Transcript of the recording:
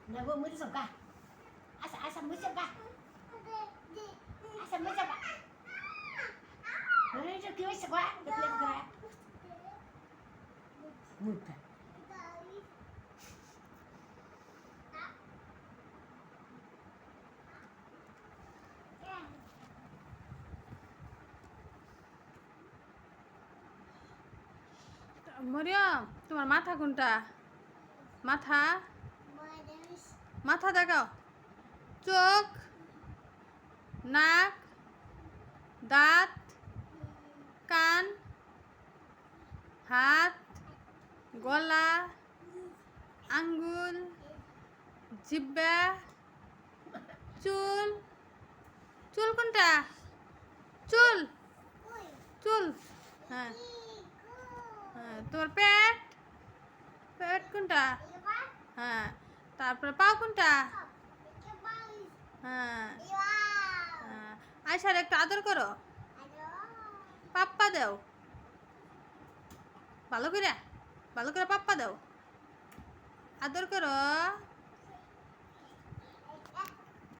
Nè vừa mới xong cả. Asa mới xong cả. Asa mới xong cả. Rồi cho kêu xong quá, được lên cả. Mượt cả. Mariam, তোমার মাথা কোনটা? মাথা মাথা দেখাও। চোখ, নাক, দাঁত, কান, হাত, গলা, আঙ্গুল, জিহ্বা, চুল। চুল কোনটা? চুল চুল হ্যাঁ হ্যাঁ। তোর পেট, পেট কোনটা? হ্যাঁ। তারপরে পা কোনটা? হ্যাঁ হ্যাঁ। আয়সার একটু আদর করো, পাপ্পা দাও, ভালো করে পাপ্পা দাও, আদর করো।